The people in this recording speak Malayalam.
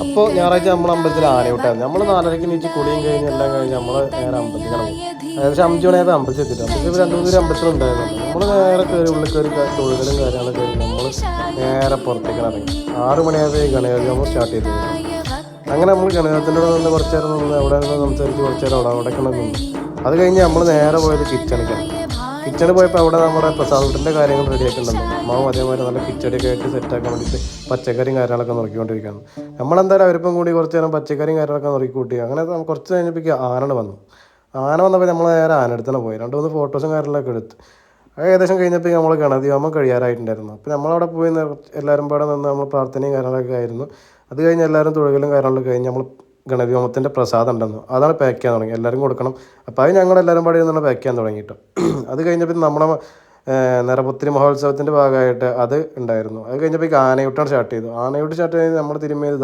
അപ്പോൾ ഞായറാഴ്ച നമ്മൾ അമ്പലത്തിൽ ആനയൂട്ടായിരുന്നു. നമ്മൾ 4:30 നീച്ച് കുളിയും കഴിഞ്ഞ് എല്ലാം കഴിഞ്ഞ് നമ്മൾ നേരെ അമ്പലത്തിലാണ് പോകും. ഏകദേശം 5 മണിയായത് അമ്പലത്തിൽ എത്തിയിട്ട് അമ്പലത്തിൽ 2-3 അമ്പലത്തിലുണ്ടായിരുന്നു. നമ്മൾ നേരെ കയറി ഉള്ളിൽ കയറി തൊഴുകലും കാര്യങ്ങളൊക്കെ കഴിഞ്ഞ് നമ്മൾ നേരെ പുറത്തേക്കാണ് ഇറങ്ങി. 6 മണിയായത് ഗണേശ നമ്മൾ സ്റ്റാർട്ട് ചെയ്തത്. അങ്ങനെ നമ്മൾ ഗണേശത്തിൻ്റെ കൂടെ നിന്ന് കുറച്ച് നേരം നിന്ന് അവിടെ നിന്ന് സംസാരിച്ച് കുറച്ച് നേരം അവിടേക്ക് നിന്ന്. അത് കഴിഞ്ഞ് നമ്മൾ നേരെ പോയത് കിച്ചണിക്കാണ്. കിച്ചണിൽ പോയപ്പോൾ അവിടെ നമ്മുടെ പ്രസാദത്തിൻ്റെ കാര്യങ്ങൾ റെഡിയാക്കുന്നുണ്ട്. അമ്മാവും അതേമാതിരി നല്ല കിച്ചടിയൊക്കെ ആയിട്ട് സെറ്റാക്കാൻ വേണ്ടിയിട്ട് പച്ചക്കറിയും കാര്യങ്ങളൊക്കെ നോക്കിക്കൊണ്ടിരിക്കുകയാണ്. നമ്മളെന്തായാലും അവരിപ്പം കൂടി കുറച്ച് നേരം പച്ചക്കറിയും കാര്യങ്ങളൊക്കെ നോക്കിക്കൂട്ടി. അങ്ങനെ കുറച്ച് കഴിഞ്ഞപ്പോൾ ആന വന്നു. ആന വന്നപ്പോൾ നമ്മൾ നേരെ ആന അടുത്ത് തന്നെ പോയി. 2-3 ഫോട്ടോസും കാര്യങ്ങളൊക്കെ എടുത്ത്. ഏകദേശം കഴിഞ്ഞപ്പോൾ നമ്മൾ ഗണതിയോമം കഴിയാറായിട്ടുണ്ടായിരുന്നു. അപ്പോൾ നമ്മളവിടെ പോയി എല്ലാവരും പാടെ നിന്ന് നമ്മൾ പ്രാർത്ഥനയും കാര്യങ്ങളൊക്കെ ആയിരുന്നു. അത് കഴിഞ്ഞ് എല്ലാവരും തൊഴുകലും കാര്യങ്ങളൊക്കെ കഴിഞ്ഞ് നമ്മൾ ഗണതിയോമത്തിൻ്റെ പ്രസാദം ഉണ്ടെന്നു അതാണ് പാക്ക് ചെയ്യാൻ തുടങ്ങി. എല്ലാവരും കൊടുക്കണം. അപ്പോൾ അത് ഞങ്ങളെല്ലാവരും പാടെ ഇരുന്ന് പാക്ക് ചെയ്യാൻ തുടങ്ങിയിട്ട്. അത് കഴിഞ്ഞപ്പോൾ നമ്മുടെ നിറപുത്തിരി മഹോത്സവത്തിൻ്റെ ഭാഗമായിട്ട് അത് ഉണ്ടായിരുന്നു. അത് കഴിഞ്ഞപ്പോൾ ആനയൂട്ടാണ് സ്റ്റാർട്ട് ചെയ്തു. ആനയൂട്ട് സ്റ്റാർട്ട് ചെയ്ത് നമ്മൾ തിരുമ്മിയത്